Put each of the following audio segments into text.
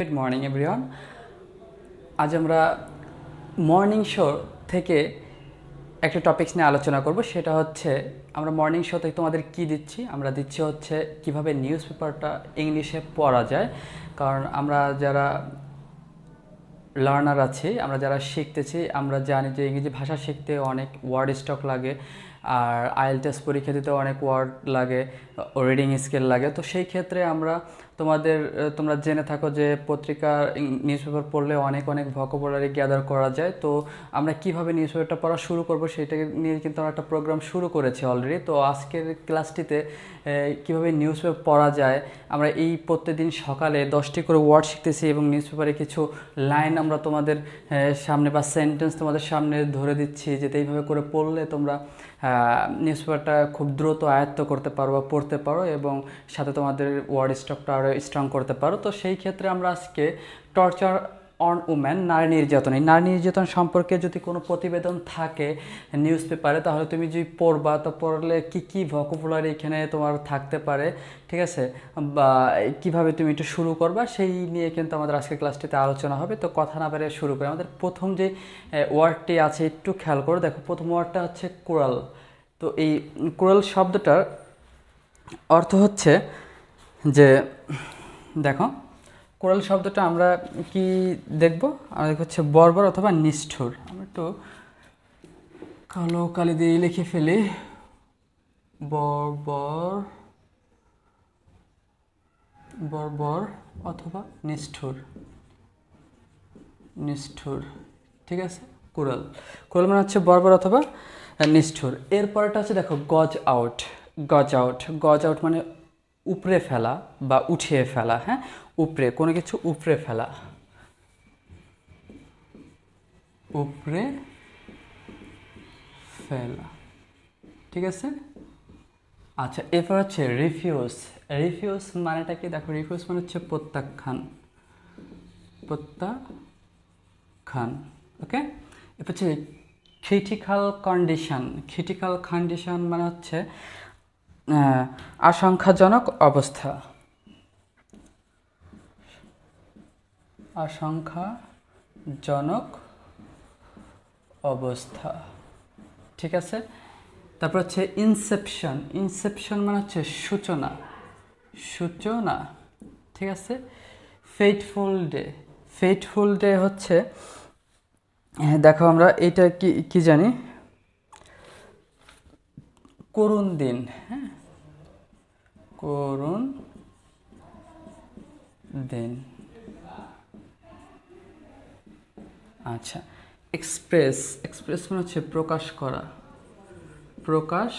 Good morning everyone. আজ আমরা morning show থেকে একটা টপিকস নিয়ে আলোচনা করব। সেটা হচ্ছে আমরা মর্নিং শো থেকে তোমাদের কি দিচ্ছি, আমরা দিচ্ছি হচ্ছে কিভাবে নিউজ পেপারটা ইংলিশে পড়া যায়। কারণ আমরা যারা লার্নার আছি, আমরা যারা শিখতেছি, আমরা জানি যে ইংরেজি ভাষা শিখতে অনেক ওয়ার্ড স্টক লাগে, আর আইএলটিএস পরীক্ষা দিতে অনেক ওয়ার্ড লাগে, রিডিং স্কিল লাগে। তো সেই ক্ষেত্রে আমরা তোমরা জেনে থাকো যে পত্রিকার নিউজ পেপার পড়লে অনেক অনেক ভোকাবুলারি গ্যাদার করা যায়। তো আমরা কিভাবে নিউজ পেপারটা পড়া শুরু করব সেটাকে নিয়ে কিন্তু আমরা একটা প্রোগ্রাম শুরু করেছি অলরেডি। তো আজকের ক্লাসটিতে কিভাবে নিউজ পেপার পড়া যায়, আমরা এই প্রত্যেকদিন সকালে 10টি করে ওয়ার্ড শিখতেছি এবং নিউজ পেপারে কিছু লাইন আমরা তোমাদের সামনে বা সেন্টেন্স তোমাদের সামনে ধরে দিচ্ছি, যেটা এইভাবে করে পড়লে তোমরা নিউজ পেপারটা খুব দ্রুত আয়ত্ত করতে পারো বা পড়তে পারো এবং সাথে তোমাদের ওয়ার্ড স্টকটা আরও স্ট্রং করতে পারো। তো সেই ক্ষেত্রে আমরা আজকে টর্চার অন উম্যান, নারী নির্যাতন, এই নারী নির্যাতন সম্পর্কে যদি কোনো প্রতিবেদন থাকে নিউজ পেপারে, তাহলে তুমি যদি পড়বা, তো পড়লে কী কী ভোকাবুলারি এখানে তোমার থাকতে পারে, ঠিক আছে, বা কীভাবে তুমি একটু শুরু করবা, সেই নিয়ে কিন্তু আমাদের আজকের ক্লাসটিতে আলোচনা হবে। তো কথা না বেরিয়ে শুরু করি। আমাদের প্রথম যে ওয়ার্ডটি আছে একটু খেয়াল করো, দেখো প্রথম ওয়ার্ডটা হচ্ছে কোরাল। তো এই কোরাল শব্দটার অর্থ হচ্ছে যে, দেখো কোরাল শব্দটা আমরা কি দেখব, আমরা হচ্ছে বর্বর অথবা নিষ্ঠুর। আমরা একটু কালো কালি দিয়ে লিখে ফেলি, বর্বর বর্বর অথবা নিষ্ঠুর, নিষ্ঠুর, ঠিক আছে। কোরাল কোরাল মানে হচ্ছে বর্বর অথবা নিষ্ঠুর। এরপরটা হচ্ছে দেখো গজ আউট। গজ আউট, গজ আউট মানে উপড়ে ফেলা বা উঠিয়ে ফেলা। হ্যাঁ, উপড়ে কোনো কিছু উপড়ে ফেলা, উপড়ে ফেলা, ঠিক আছে। আচ্ছা, এরপর হচ্ছে রিফিউজ। রিফিউজ মানেটা কি দেখো, রিফিউজ মানে হচ্ছে প্রত্যাখ্যান, প্রত্যাখ্যান, ওকে। এরপর হচ্ছে ক্রিটিক্যাল কন্ডিশন। ক্রিটিক্যাল কন্ডিশন মানে হচ্ছে আশঙ্কাজনক অবস্থা, আশঙ্কাজনক অবস্থা, ঠিক আছে। তারপর হচ্ছে ইনসেপশন। ইনসেপশন মানে হচ্ছে সূচনা, সূচনা, ঠিক আছে। ফেটফুল ডে। ফেটফুল ডে হচ্ছে, দেখো আমরা এটা কি জানি, করুণ দিন। হ্যাঁ, করুণ দিন। আচ্ছা, এক্সপ্রেস। এক্সপ্রেস মানে হচ্ছে প্রকাশ করা, প্রকাশ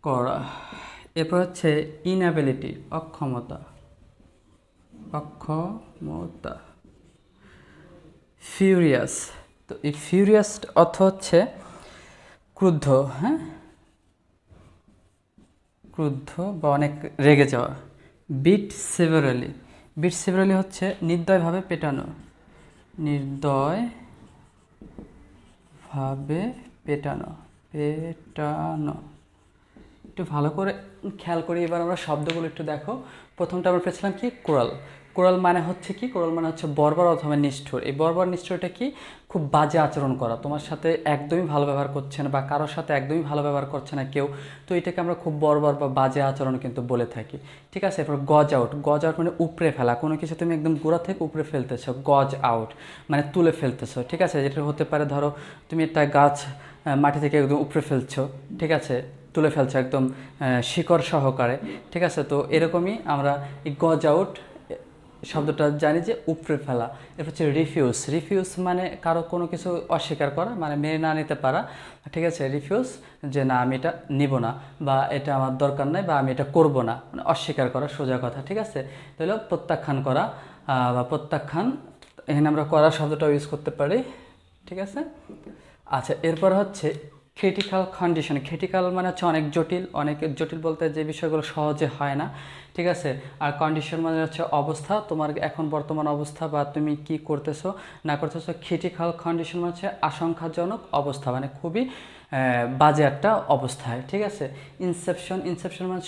করা। এরপর হচ্ছে ইনঅ্যাবিলিটি, অক্ষমতা, অক্ষমতা। ফিউরিয়াস। তো এই ফিউরিয়াস অর্থ হচ্ছে ক্রুদ্ধ। হ্যাঁ, ক্রুদ্ধ বা অনেক রেগে যাওয়া। বিট সিভারালি। বিট সিভারালি হচ্ছে নির্দয়ভাবে পেটানো, নির্দয়ভাবে পেটানো, পেটানো। একটু ভালো করে খেয়াল করি, এবার আমরা শব্দগুলো একটু দেখো। প্রথমটা আমরা পেয়েছিলাম কি, কোরাল। কোরাল মানে হচ্ছে কি, কোরাল মানে হচ্ছে বর্বর অথবা নিষ্ঠুর। এই বর্বর নিষ্ঠুরটা কি, খুব বাজে আচরণ করা, তোমার সাথে একদমই ভালো ব্যবহার করছে না বা কারোর সাথে একদমই ভালো ব্যবহার করছে না কেউ, তো এটাকে আমরা খুব বর্বর বা বাজে আচরণ কিন্তু বলে থাকি, ঠিক আছে। এরপর গজ আউট। গজ আউট মানে উপড়ে ফেলা, কোনো কিছু তুমি একদম গোড়া থেকে উপড়ে ফেলতেছো, গজ আউট মানে তুলে ফেলতেছো, ঠিক আছে। যেটা হতে পারে ধরো তুমি একটা গাছ মাটি থেকে একদম উপড়ে ফেলছো, ঠিক আছে, তুলে ফেলছো একদম শিকড় সহকারে, ঠিক আছে। তো এরকমই আমরা এই গজ আউট শব্দটা জানি যে উপড়ে ফেলা। এরপর হচ্ছে রিফিউজ। রিফিউজ মানে কারো কোনো কিছু অস্বীকার করা, মানে মেনে না নিতে পারা, ঠিক আছে। রিফিউজ যে না আমি এটা নিব না, বা এটা আমার দরকার নাই, বা আমি এটা করব না, মানে অস্বীকার করা, সোজা কথা, ঠিক আছে। তাহলে প্রত্যাখ্যান করা বা প্রত্যাখ্যান, এখানে আমরা করা শব্দটাও ইউজ করতে পারি, ঠিক আছে। আচ্ছা, এরপর হচ্ছে ক্রিটিক্যাল কন্ডিশন। ক্রিটিক্যাল মানে হচ্ছে অনেক জটিল, অনেক জটিল বলতে যে বিষয়গুলো সহজে হয় না, ঠিক আছে। আর কন্ডিশন মানে হচ্ছে অবস্থা, তোমার এখন বর্তমান অবস্থা বা তুমি কি করতেছো না করতেছো। ক্রিটিক্যাল কন্ডিশন মানে হচ্ছে আশঙ্কাজনক অবস্থা, মানে খুবই বাজে একটা অবস্থায়, ঠিক আছে। ইনসেপশন মানে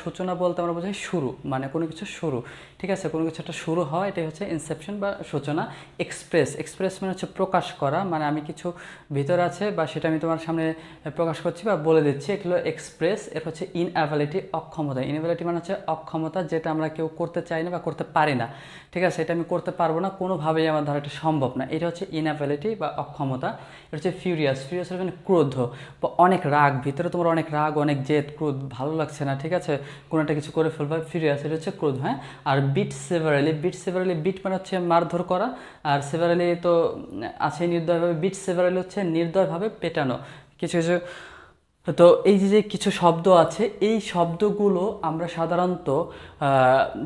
সূচনা বলতে আমরা বোঝাই শুরু, মানে কোনো কিছু শুরু, ঠিক আছে, কোনো কিছু একটা শুরু হয়, এটাই হচ্ছে ইনসেপশন বা সূচনা। এক্সপ্রেস মানে হচ্ছে প্রকাশ করা, মানে আমি কিছু ভিতর আছে বা সেটা আমি তোমার সামনে প্রকাশ করছি বা বলে দিচ্ছি, এগুলো এক্সপ্রেস। এর হচ্ছে ইনঅ্যাবিলিটি, অক্ষমতা। ইনঅ্যাবিলিটি মানে হচ্ছে অক্ষমতা, যেটা আমরা কেউ করতে চাই না বা করতে পারি না, ঠিক আছে, এটা আমি করতে পারবো না, কোনোভাবেই আমার দ্বারা এটা সম্ভব না, এটা হচ্ছে ইনঅ্যাবিলিটি বা অক্ষমতা। এটা হচ্ছে ফিউরিয়াস মানে ক্রোধ বা অনেক রাগ, ভিতরে তোমার অনেক রাগ, অনেক জেদ, ক্রোধ, ভালো লাগছে না, ঠিক আছে, কোনো একটা কিছু করে ফেলবা, ফিউরিয়াস, এটা হচ্ছে ক্রোধ, হ্যাঁ। আর বিট মানে হচ্ছে মারধর করা, আর সেভারালি তো আছে নির্দয়ভাবে, সেভারালি হচ্ছে নির্দয়ভাবে পেটানো কিছু কিছু। তো এই যে কিছু শব্দ আছে, এই শব্দগুলো আমরা সাধারণত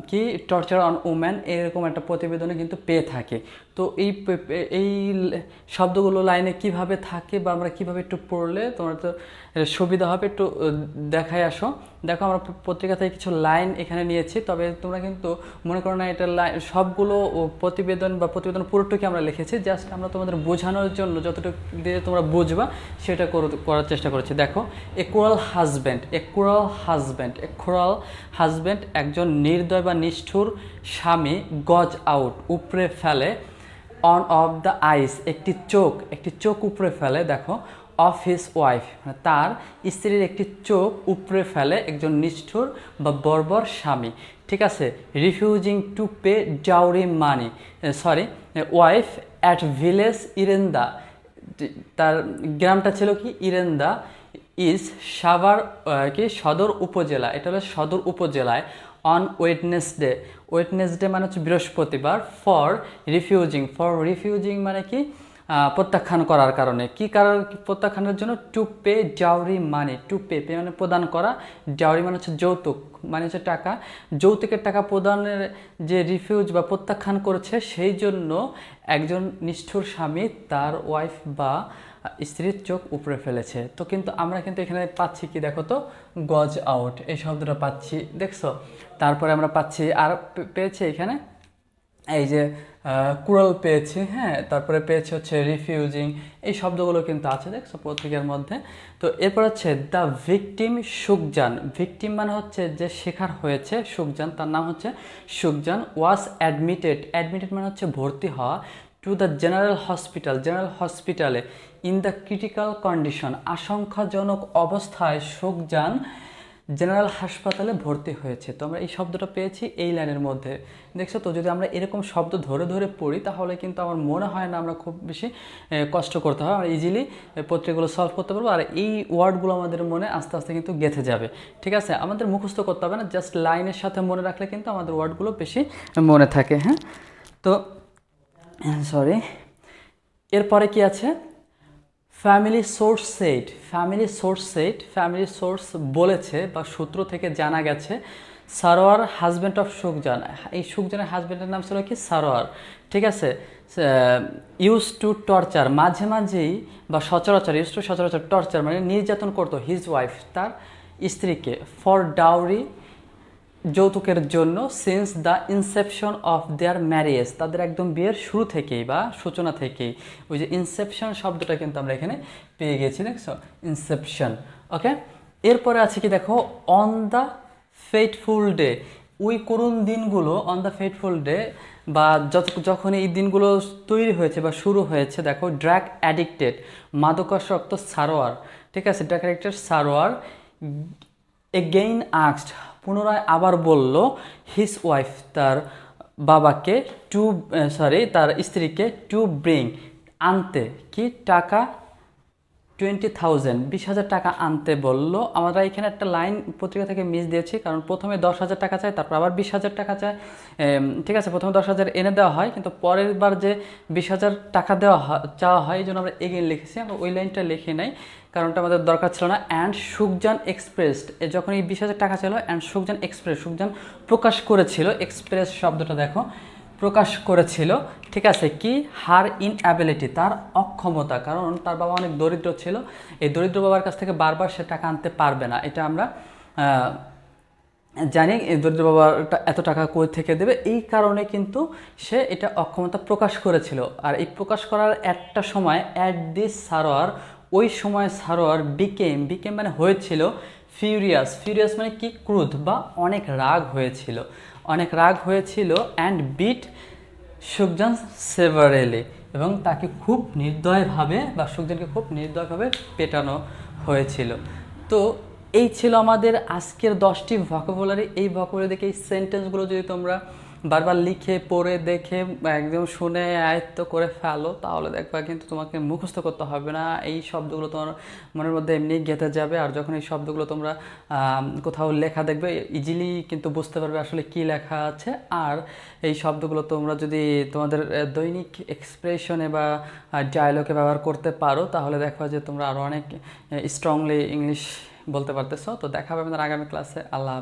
কি টর্চার অন ওম্যান এরকম একটা প্রতিবেদনে কিন্তু পেয়ে থাকি। তো এই শব্দগুলো লাইনে কিভাবে থাকে বা আমরা কিভাবে একটু পড়লে তোমার তো সুবিধা হবে, একটু দেখায় আসো। দেখো আমরা পত্রিকা থেকে কিছু লাইন এখানে নিয়েছি, তবে তোমরা কিন্তু মনে করো না এটা লাইন সবগুলো প্রতিবেদন পুরোটুকু আমরা লিখেছি, জাস্ট আমরা তোমাদের বোঝানোর জন্য যতটুকু দিয়ে তোমরা বুঝবা সেটা করার চেষ্টা করেছি। দেখো, এ ক্রুয়াল হাজব্যান্ড একজন নির্দয় বা নিষ্ঠুর স্বামী, গজ আউট উপড়ে ফেলে, অন অফ দ্য আইস একটি চোখ উপড়ে ফেলে, দেখো, অফ হিজ ওয়াইফ মানে তার স্ত্রীর একটি চোখ উপড়ে ফেলে একজন নিষ্ঠুর বা বর্বর স্বামী, ঠিক আছে। Refusing to pay dowry money, wife at village Irenda, তার গ্রামটা ছিল কি ইরেন্দা, ইজ সাভার কি সদর উপজেলা, এটা হলো সদর উপজেলায়, অন ওয়েডনেসডে মানে হচ্ছে বৃহস্পতিবার, ফর রিফিউজিং মানে কি প্রত্যাখ্যান করার কারণে, কি কারণ প্রত্যাখ্যানের জন্য, টু পে ডাউরি মানি, পে মানে প্রদান করা, ডাউরি মানে হচ্ছে যৌতুক, মানে হচ্ছে টাকা, যৌতুকের টাকা প্রদানের যে রিফিউজ বা প্রত্যাখ্যান করেছে, সেই জন্য একজন নিষ্ঠুর স্বামী তার ওয়াইফ বা স্ত্রীর চোখ উপড়ে ফেলেছে। তো কিন্তু আমরা কিন্তু এখানে পাচ্ছি কি, দেখো তো, গজ আউট এই শব্দটা পাচ্ছি, দেখছো। তারপরে আমরা পাচ্ছি আর পেয়েছি এখানে এই যে ক্রুয়াল পেয়েছি, হ্যাঁ, তারপরে পেয়েছি হচ্ছে রিফিউজিং, এই শব্দগুলো কিন্তু আছে, দেখছো, পত্রিকার মধ্যে। তো এরপর হচ্ছে দ্য ভিকটিম মানে হচ্ছে যে শিকার হয়েছে, সুখজান, তার নাম হচ্ছে সুখজান, ওয়াজ অ্যাডমিটেড মানে হচ্ছে ভর্তি হওয়া, টু দ্য জেনারেল হসপিটালে ইন দ্য ক্রিটিক্যাল কন্ডিশন, আশঙ্কাজনক অবস্থায় সুখজান জেনারেল হাসপাতালে ভর্তি হয়েছে। তো আমরা এই শব্দটা পেয়েছি এই লাইনের মধ্যে, দেখছো তো। যদি আমরা এরকম শব্দ ধরে ধরে পড়ি তাহলে কিন্তু আমার মনে হয় না আমরা খুব বেশি কষ্ট করতে হবে, আমরা ইজিলি পত্রিকাগুলো সলভ করতে পারবো, আর এই ওয়ার্ডগুলো আমাদের মনে আস্তে আস্তে কিন্তু গেঁথে যাবে, ঠিক আছে। আমাদের মুখস্থ করতে হবে না, জাস্ট লাইনের সাথে মনে রাখলে কিন্তু আমাদের ওয়ার্ডগুলো বেশি মনে থাকে, হ্যাঁ। তো এরপরে কি আছে, ফ্যামিলি সোর্স বলেছে বা সূত্র থেকে জানা গেছে, সারোয়ার হাজব্যান্ড অফ সুখজান, এই সুখজানের হাজব্যান্ডের নাম ছিল কি সারোয়ার, ঠিক আছে। ইউজ টু টর্চার, মাঝে মাঝেই বা সচরাচর টর্চার মানে নির্যাতন করতো, হিজ ওয়াইফ তার স্ত্রীকে, ফর ডাউরি যৌতুকের জন্য, since the Inception of their marriage, তাদের একদম বিয়ের শুরু থেকেই বা সূচনা থেকেই, ওই যে ইনসেপশন শব্দটা কিন্তু আমরা এখানে পেয়ে গেছি, দেখছো, ইনসেপশন, ওকে। এরপরে আছে কি, দেখো, অন দ্য ফেটফুল ডে, ওই করুণ দিনগুলো, অন দ্য ফেটফুল ডে বা যখন এই দিনগুলো তৈরি হয়েছে বা শুরু হয়েছে, দেখো, ড্রাগ অ্যাডিক্টেড মাদকাসক্ত সারোয়ার, ঠিক আছে, drug addicted Sarwar again asked পুনরায় আবার বলল, হিজ ওয়াইফ তার বাবাকে, তার স্ত্রীকে, টু ব্রিং আনতে, কি টাকা, 20,000 20,000 টাকা আনতে বলল। আমরা এখানে একটা লাইন পত্রিকা থেকে মিস দিয়েছি, কারণ প্রথমে 10,000 টাকা চায়, তারপর আবার 20,000 টাকা চায়, ঠিক আছে, প্রথমে 10,000 এনে দেওয়া হয়, কিন্তু পরের বার যে 20,000 টাকা চাওয়া হয়, এই জন্য আমরা এগেইন লিখেছি, আমরা ওই লাইনটা লিখে নাই, কারণটা আমাদের দরকার ছিল না। অ্যান্ড সুখজান এক্সপ্রেসড, যখন এই 20,000 টাকা ছিল, অ্যান্ড সুখজান প্রকাশ করেছিল, এক্সপ্রেস শব্দটা দেখো, প্রকাশ করেছিল, ঠিক আছে, কি, হার ইনঅ্যাবিলিটি, তার অক্ষমতা, কারণ তার বাবা অনেক দরিদ্র ছিল, এই দরিদ্র বাবার কাছ থেকে বারবার সে টাকা আনতে পারবে না, এটা আমরা জানি, এই দরিদ্র বাবাটা এত টাকা কই থেকে দেবে, এই কারণে কিন্তু সে এটা অক্ষমতা প্রকাশ করেছিল। আর এই প্রকাশ করার একটা সময়, অ্যাট দিস সারোয়ার ওই সময় সারোয়ার বিকেম মানে হয়েছিল ফিউরিয়াস মানে কি, ক্রোধ বা অনেক রাগ হয়েছিল, অ্যান্ড বিট সুখজান সেভারেলি, এবং তাকে খুব নির্দয়ভাবে বা সুখজানকে খুব নির্দয়ভাবে পেটানো হয়েছিল। তো এই ছিল আমাদের আজকের 10টি ভোকাবুলারি। এই ভোকাবুলারি দেখে এই সেন্টেন্সগুলো যদি তোমরা বারবার লিখে পড়ে দেখে একদম শুনে আয়ত্ত করে ফেলো, তাহলে দেখবা কিন্তু তোমাকে মুখস্থ করতে হবে না, এই শব্দগুলো তোমার মনের মধ্যে এমনি গেঁথে যাবে। আর যখন এই শব্দগুলো তোমরা কোথাও লেখা দেখবে, ইজিলি কিন্তু বুঝতে পারবে আসলে কি লেখা আছে। আর এই শব্দগুলো তোমরা যদি তোমাদের দৈনিক এক্সপ্রেশনে বা ডায়লগে ব্যবহার করতে পারো, তাহলে দেখবা যে তোমরা আরও অনেক স্ট্রংলি ইংলিশ বলতে পারতেছো। তো দেখা হবে আমাদের আগামী ক্লাসে। আল্লাহ হাফেজ।